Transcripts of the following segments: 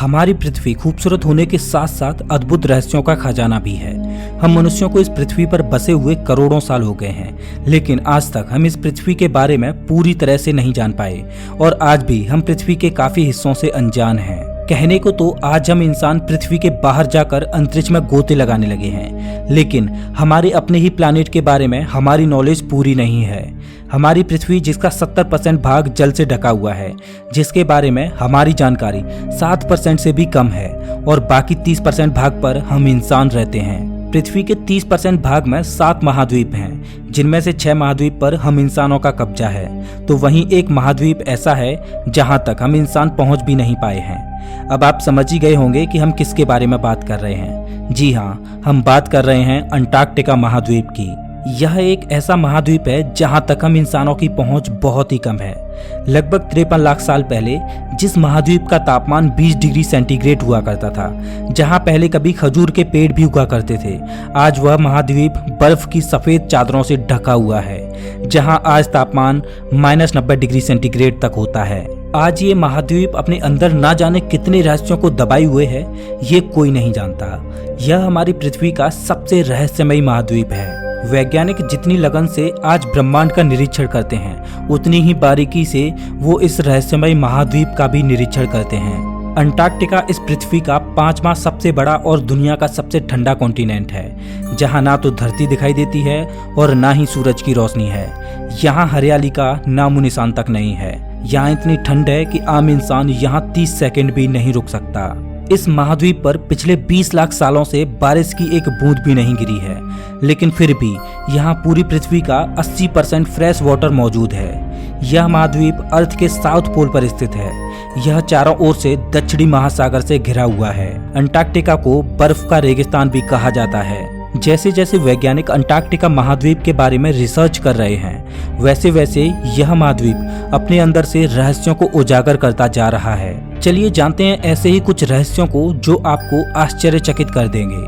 हमारी पृथ्वी खूबसूरत होने के साथ साथ अद्भुत रहस्यों का खजाना भी है। हम मनुष्यों को इस पृथ्वी पर बसे हुए करोड़ों साल हो गए हैं, लेकिन आज तक हम इस पृथ्वी के बारे में पूरी तरह से नहीं जान पाए और आज भी हम पृथ्वी के काफी हिस्सों से अनजान हैं। कहने को तो आज हम इंसान पृथ्वी के बाहर जाकर अंतरिक्ष में गोते लगाने लगे हैं, लेकिन हमारे अपने ही प्लैनेट के बारे में हमारी नॉलेज पूरी नहीं है। हमारी पृथ्वी जिसका 70% भाग जल से ढका हुआ है, जिसके बारे में हमारी जानकारी 7% से भी कम है और बाकी 30% भाग पर हम इंसान रहते हैं। पृथ्वी के 30% भाग में 7 महाद्वीप हैं, जिनमें से 6 महाद्वीप पर हम इंसानों का कब्जा है, तो वहीं एक महाद्वीप ऐसा है जहां तक हम इंसान पहुंच भी नहीं पाए हैं। अब आप समझ ही गए होंगे कि हम किसके बारे में बात कर रहे हैं। जी हाँ, हम बात कर रहे हैं अंटार्कटिका महाद्वीप की। यह एक ऐसा महाद्वीप है जहां तक हम इंसानों की पहुंच बहुत ही कम है। लगभग 53 लाख साल पहले जिस महाद्वीप का तापमान 20 डिग्री सेंटीग्रेड हुआ करता था, जहां पहले कभी खजूर के पेड़ भी उगा करते थे, आज वह महाद्वीप बर्फ की सफेद चादरों से ढका हुआ है, जहां आज तापमान -90 डिग्री सेंटीग्रेड तक होता है। आज ये महाद्वीप अपने अंदर ना जाने कितने रहस्यों को दबाए हुए है, ये कोई नहीं जानता। यह हमारी पृथ्वी का सबसे रहस्यमयी महाद्वीप है। वैज्ञानिक जितनी लगन से आज ब्रह्मांड का निरीक्षण करते हैं, उतनी ही बारीकी से वो इस रहस्यमय महाद्वीप का भी निरीक्षण करते हैं। अंटार्कटिका इस पृथ्वी का 5वां सबसे बड़ा और दुनिया का सबसे ठंडा कॉन्टिनेंट है, जहां ना तो धरती दिखाई देती है और ना ही सूरज की रोशनी है। यहाँ हरियाली का नामो निशान तक नहीं है। यहाँ इतनी ठंड है कि आम इंसान यहाँ 30 सेकंड भी नहीं रुक सकता। इस महाद्वीप पर पिछले 20 लाख सालों से बारिश की एक बूंद भी नहीं गिरी है, लेकिन फिर भी यहाँ पूरी पृथ्वी का 80% फ्रेश वाटर मौजूद है। यह महाद्वीप अर्थ के साउथ पोल पर स्थित है। यह चारों ओर से दक्षिणी महासागर से घिरा हुआ है। अंटार्कटिका को बर्फ का रेगिस्तान भी कहा जाता है। जैसे जैसे वैज्ञानिक अंटार्कटिका महाद्वीप के बारे में रिसर्च कर रहे हैं, वैसे वैसे यह महाद्वीप अपने अंदर से रहस्यों को उजागर करता जा रहा है। चलिए जानते हैं ऐसे ही कुछ रहस्यों को जो आपको आश्चर्यचकित कर देंगे।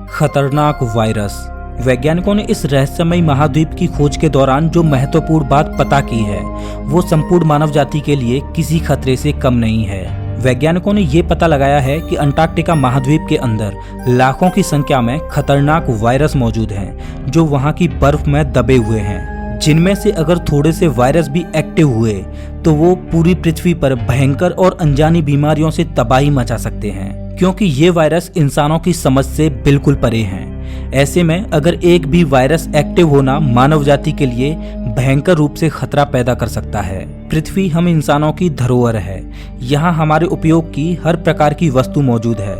खतरनाक वायरस। वैज्ञानिकों ने इस रहस्यमयी महाद्वीप की खोज के दौरान जो महत्वपूर्ण बात पता की है, वो संपूर्ण मानव जाति के लिए किसी खतरे से कम नहीं है। वैज्ञानिकों ने ये पता लगाया है कि अंटार्कटिका महाद्वीप के अंदर लाखों की संख्या में खतरनाक वायरस मौजूद हैं, जो वहां की बर्फ में दबे हुए हैं, जिनमें से अगर थोड़े से वायरस भी एक्टिव हुए तो वो पूरी पृथ्वी पर भयंकर और अनजानी बीमारियों से तबाही मचा सकते हैं, क्योंकि ये वायरस इंसानों की समझ से बिल्कुल परे हैं। ऐसे में अगर एक भी वायरस एक्टिव होना मानव जाति के लिए भयंकर रूप से खतरा पैदा कर सकता है। पृथ्वी हम इंसानों की धरोहर है। यहाँ हमारे उपयोग की हर प्रकार की वस्तु मौजूद है,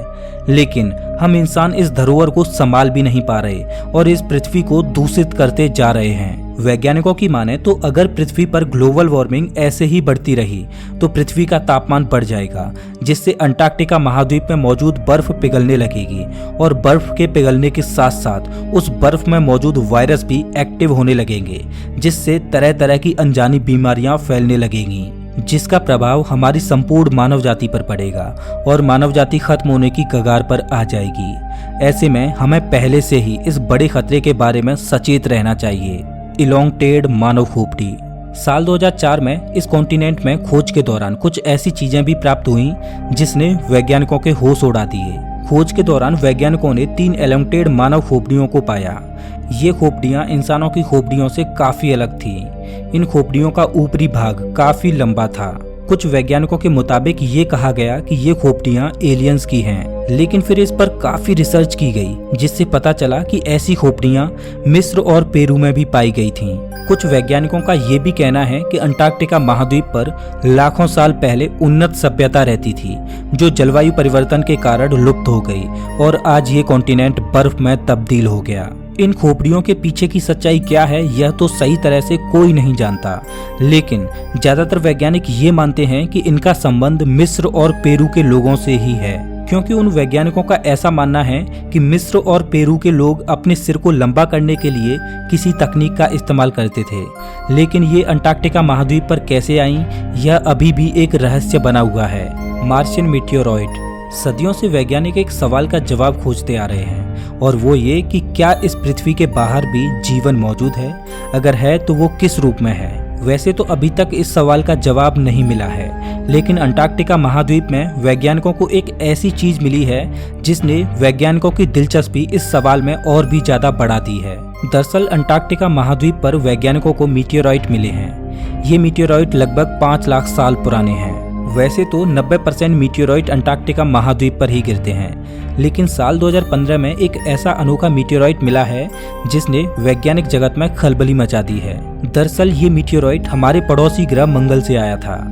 लेकिन हम इंसान इस धरोहर को संभाल भी नहीं पा रहे और इस पृथ्वी को दूषित करते जा रहे हैं। वैज्ञानिकों की माने तो अगर पृथ्वी पर ग्लोबल वार्मिंग ऐसे ही बढ़ती रही तो पृथ्वी का तापमान बढ़ जाएगा, जिससे अंटार्कटिका महाद्वीप में मौजूद बर्फ पिघलने लगेगी और बर्फ के पिघलने के साथ साथ उस बर्फ में मौजूद वायरस भी एक्टिव होने लगेंगे, जिससे तरह तरह की अनजानी बीमारियां फैलने लगेंगी, जिसका प्रभाव हमारी संपूर्ण मानव जाति पर पड़ेगा और मानव जाति खत्म होने की कगार पर आ जाएगी। ऐसे में हमें पहले से ही इस बड़े खतरे के बारे में सचेत रहना चाहिए। इलोंगेटेड मानव खोपड़ी। साल 2004 में इस कॉन्टिनेंट में खोज के दौरान कुछ ऐसी चीजें भी प्राप्त हुई जिसने वैज्ञानिकों के होश उड़ा दिए। खोज के दौरान वैज्ञानिकों ने 3 एलोंगेटेड मानव खोपड़ियों को पाया। ये खोपड़ियां इंसानों की खोपड़ियों से काफी अलग थी। इन खोपड़ियों का ऊपरी भाग काफी लंबा था। कुछ वैज्ञानिकों के मुताबिक ये कहा गया कि ये खोपड़ियां एलियंस की हैं, लेकिन फिर इस पर काफी रिसर्च की गई, जिससे पता चला कि ऐसी खोपड़ियां मिस्र और पेरू में भी पाई गई थीं। कुछ वैज्ञानिकों का ये भी कहना है कि अंटार्कटिका महाद्वीप पर लाखों साल पहले उन्नत सभ्यता रहती थी, जो जलवायु परिवर्तन के कारण लुप्त हो गई और आज ये कॉन्टिनेंट बर्फ में तब्दील हो गया। इन खोपड़ियों के पीछे की सच्चाई क्या है, यह तो सही तरह से कोई नहीं जानता, लेकिन ज्यादातर वैज्ञानिक ये मानते हैं कि इनका संबंध मिस्र और पेरू के लोगों से ही है, क्योंकि उन वैज्ञानिकों का ऐसा मानना है कि मिस्र और पेरू के लोग अपने सिर को लंबा करने के लिए किसी तकनीक का इस्तेमाल करते थे, लेकिन ये अंटार्कटिका महाद्वीप पर कैसे आईं, यह अभी भी एक रहस्य बना हुआ है। Martian meteoroid. सदियों से वैज्ञानिक एक सवाल का जवाब खोजते आ रहे हैं, और वो ये कि क्या इस पृथ्वी के बाहर भी जीवन मौजूद है? अगर है तो वो किस रूप में है? वैसे तो अभी तक इस सवाल का जवाब नहीं मिला है, लेकिन अंटार्कटिका महाद्वीप में वैज्ञानिकों को एक ऐसी चीज मिली है जिसने वैज्ञानिकों की दिलचस्पी इस सवाल में और भी ज्यादा बढ़ा दी है। दरअसल अंटार्कटिका महाद्वीप पर वैज्ञानिकों को मीटियोराइट मिले हैं। ये मीटियोराइट लगभग 5 लाख साल पुराने हैं। वैसे तो 90% मीटियोराइट अंटार्कटिका महाद्वीप पर ही गिरते हैं, लेकिन साल 2015 में एक ऐसा अनोखा मीटियोराइट मिला है जिसने वैज्ञानिक जगत में खलबली मचा दी है। दरअसल ये मीटियोराइट हमारे पड़ोसी ग्रह मंगल से आया था।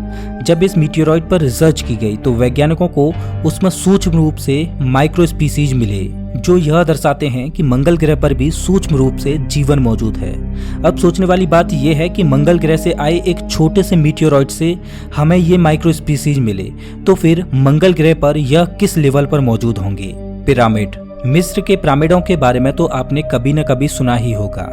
जब इस मीटियोराइट पर रिसर्च की गई तो वैज्ञानिकों को उसमें सूक्ष्म रूप से माइक्रो स्पीसीज मिले, जो यह दर्शाते हैं कि मंगल ग्रह पर भी सूक्ष्म रूप से जीवन मौजूद है। अब सोचने वाली बात यह है कि मंगल ग्रह से आए एक छोटे से मीटियोराइट से हमें ये माइक्रो स्पीसीज मिले, तो फिर मंगल ग्रह पर यह किस लेवल पर मौजूद होंगे। पिरामिड। मिस्र के पिरामिडों के बारे में तो आपने कभी न कभी सुना ही होगा।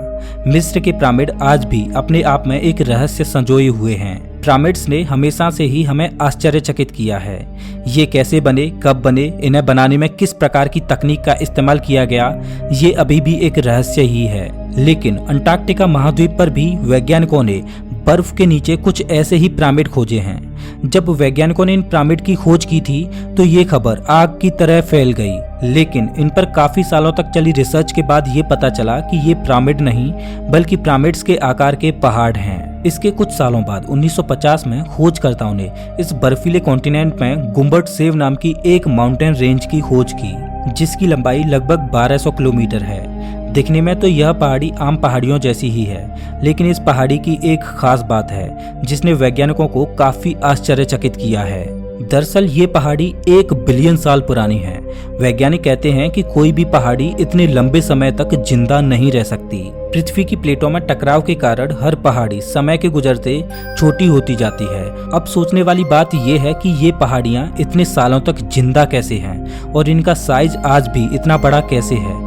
मिस्र के पिरामिड आज भी अपने आप में एक रहस्य संजोए हुए हैं। पिरामिड्स ने हमेशा से ही हमें आश्चर्यचकित किया है। ये कैसे बने, कब बने, इन्हें बनाने में किस प्रकार की तकनीक का इस्तेमाल किया गया, ये अभी भी एक रहस्य ही है। लेकिन अंटार्कटिका महाद्वीप पर भी वैज्ञानिकों ने बर्फ के नीचे कुछ ऐसे ही पिरामिड खोजे हैं। जब वैज्ञानिकों ने इन पिरामिड की खोज की थी तो ये खबर आग की तरह फैल गई, लेकिन इन पर काफी सालों तक चली रिसर्च के बाद ये पता चला कि ये पिरामिड नहीं बल्कि पिरामिड्स के आकार के पहाड़ हैं। इसके कुछ सालों बाद 1950 में खोजकर्ताओं ने इस बर्फीले कॉन्टिनेंट में गुम्बट सेव नाम की एक माउंटेन रेंज की खोज की, जिसकी लंबाई लगभग 1200 किलोमीटर है। दिखने में तो यह पहाड़ी आम पहाड़ियों जैसी ही है, लेकिन इस पहाड़ी की एक खास बात है जिसने वैज्ञानिकों को काफी आश्चर्यचकित किया है। दरअसल ये पहाड़ी 1 बिलियन साल पुरानी है। वैज्ञानिक कहते हैं कि कोई भी पहाड़ी इतने लंबे समय तक जिंदा नहीं रह सकती। पृथ्वी की प्लेटों में टकराव के कारण हर पहाड़ी समय के गुजरते छोटी होती जाती है। अब सोचने वाली बात यह है कि ये पहाड़ियां इतने सालों तक जिंदा कैसे हैं और इनका साइज आज भी इतना बड़ा कैसे है,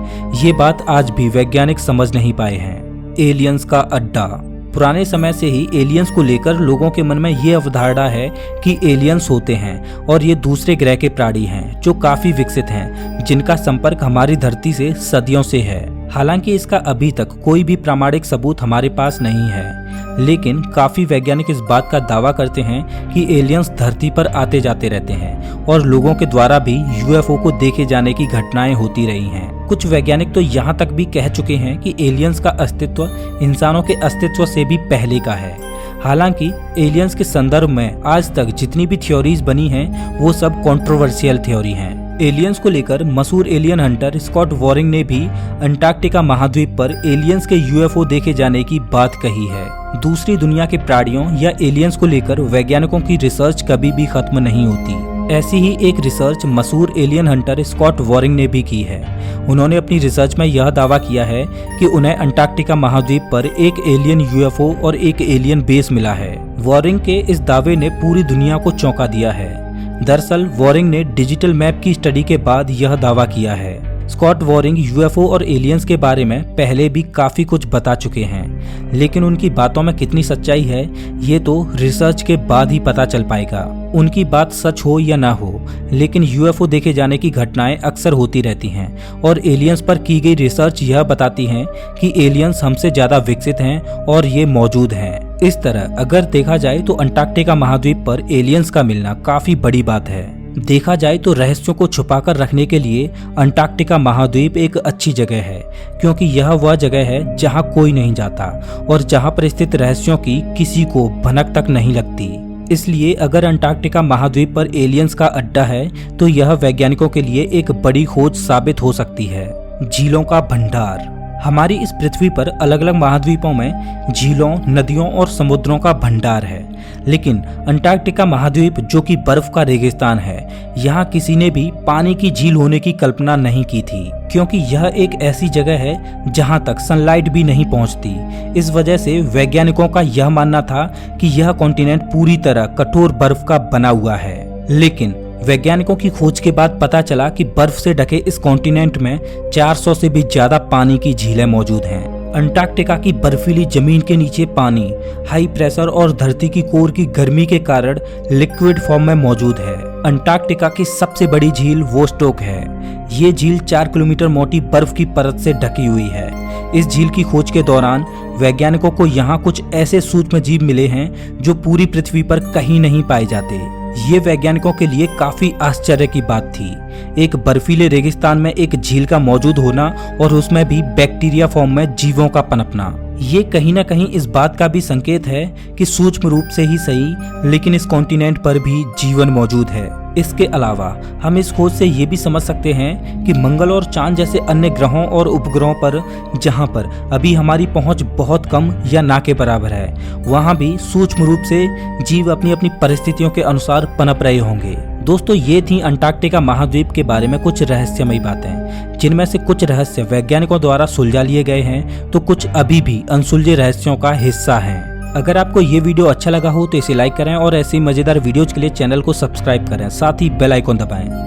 ये बात आज भी वैज्ञानिक समझ नहीं पाए हैं। एलियंस का अड्डा। पुराने समय से ही एलियंस को लेकर लोगों के मन में ये अवधारणा है कि एलियंस होते हैं और ये दूसरे ग्रह के प्राणी हैं जो काफी विकसित हैं, जिनका संपर्क हमारी धरती से सदियों से है। हालांकि इसका अभी तक कोई भी प्रामाणिक सबूत हमारे पास नहीं है, लेकिन काफी वैज्ञानिक इस बात का दावा करते हैं कि एलियंस धरती पर आते जाते रहते हैं और लोगों के द्वारा भी यूएफओ को देखे जाने की घटनाएं होती रही हैं। कुछ वैज्ञानिक तो यहाँ तक भी कह चुके हैं कि एलियंस का अस्तित्व इंसानों के अस्तित्व से भी पहले का है। हालांकि एलियंस के संदर्भ में आज तक जितनी भी थ्योरीज बनी हैं वो सब कंट्रोवर्शियल थ्योरी हैं। एलियंस को लेकर मशहूर एलियन हंटर स्कॉट वॉरिंग ने भी अंटार्कटिका महाद्वीप पर एलियंस के यूएफओ देखे जाने की बात कही है। दूसरी दुनिया के प्राणियों या एलियंस को लेकर वैज्ञानिकों की रिसर्च कभी भी खत्म नहीं होती। ऐसी ही एक रिसर्च मशहूर एलियन हंटर स्कॉट वॉरिंग ने भी की है। उन्होंने अपनी रिसर्च में यह दावा किया है कि उन्हें अंटार्कटिका महाद्वीप पर एक एलियन यूएफओ और एक एलियन बेस मिला है। वॉरिंग के इस दावे ने पूरी दुनिया को चौंका दिया है। दरअसल वॉरिंग ने डिजिटल मैप की स्टडी के बाद यह दावा किया है। स्कॉट वॉरिंग यूएफओ और एलियंस के बारे में पहले भी काफी कुछ बता चुके हैं, लेकिन उनकी बातों में कितनी सच्चाई है ये तो रिसर्च के बाद ही पता चल पाएगा। उनकी बात सच हो या ना हो, लेकिन यूएफओ देखे जाने की घटनाएं अक्सर होती रहती हैं और एलियंस पर की गई रिसर्च यह बताती है कि एलियंस हमसे ज्यादा विकसित हैं और ये मौजूद हैं। इस तरह अगर देखा जाए तो अंटार्कटिका महाद्वीप पर एलियंस का मिलना काफी बड़ी बात है। देखा जाए तो रहस्यों को छुपाकर रखने के लिए अंटार्कटिका महाद्वीप एक अच्छी जगह है, क्योंकि यह वह जगह है जहां कोई नहीं जाता और जहां पर स्थित रहस्यों की किसी को भनक तक नहीं लगती। इसलिए अगर अंटार्कटिका महाद्वीप पर एलियंस का अड्डा है तो यह वैज्ञानिकों के लिए एक बड़ी खोज साबित हो सकती है। झीलों का भंडार। हमारी इस पृथ्वी पर अलग अलग महाद्वीपों में झीलों, नदियों और समुद्रों का भंडार है, लेकिन अंटार्कटिका महाद्वीप जो कि बर्फ का रेगिस्तान है, यहाँ किसी ने भी पानी की झील होने की कल्पना नहीं की थी, क्योंकि यह एक ऐसी जगह है जहाँ तक सनलाइट भी नहीं पहुँचती। इस वजह से वैज्ञानिकों का यह मानना था कि यह कॉन्टिनेंट पूरी तरह कठोर बर्फ का बना हुआ है। लेकिन वैज्ञानिकों की खोज के बाद पता चला कि बर्फ से ढके इस कॉन्टिनेंट में 400 से भी ज्यादा पानी की झीलें मौजूद हैं। अंटार्कटिका की बर्फीली जमीन के नीचे पानी हाई प्रेशर और धरती की कोर की गर्मी के कारण लिक्विड फॉर्म में मौजूद है। अंटार्कटिका की सबसे बड़ी झील वोस्टोक है। ये झील 4 किलोमीटर मोटी बर्फ की परत से ढकी हुई है। इस झील की खोज के दौरान वैज्ञानिकों को यहाँ कुछ ऐसे सूक्ष्म जीव मिले हैं जो पूरी पृथ्वी पर कहीं नहीं पाए जाते। ये वैज्ञानिकों के लिए काफी आश्चर्य की बात थी। एक बर्फीले रेगिस्तान में एक झील का मौजूद होना और उसमें भी बैक्टीरिया फॉर्म में जीवों का पनपना, ये कहीं ना कहीं इस बात का भी संकेत है कि सूक्ष्म रूप से ही सही, लेकिन इस कॉन्टिनेंट पर भी जीवन मौजूद है। इसके अलावा हम इस खोज से ये भी समझ सकते हैं कि मंगल और चांद जैसे अन्य ग्रहों और उपग्रहों पर, जहां पर अभी हमारी पहुंच बहुत कम या ना के बराबर है, वहां भी सूक्ष्म रूप से जीव अपनी अपनी परिस्थितियों के अनुसार पनप रहे होंगे। दोस्तों, ये थी अंटार्कटिका महाद्वीप के बारे में कुछ रहस्यमयी बातें, जिनमें से कुछ रहस्य वैज्ञानिकों द्वारा सुलझा लिए गए हैं तो कुछ अभी भी अनसुलझे रहस्यों का हिस्सा हैं। अगर आपको ये वीडियो अच्छा लगा हो तो इसे लाइक करें और ऐसी मजेदार वीडियोज के लिए चैनल को सब्सक्राइब करें, साथ ही बेल आइकन दबाएं।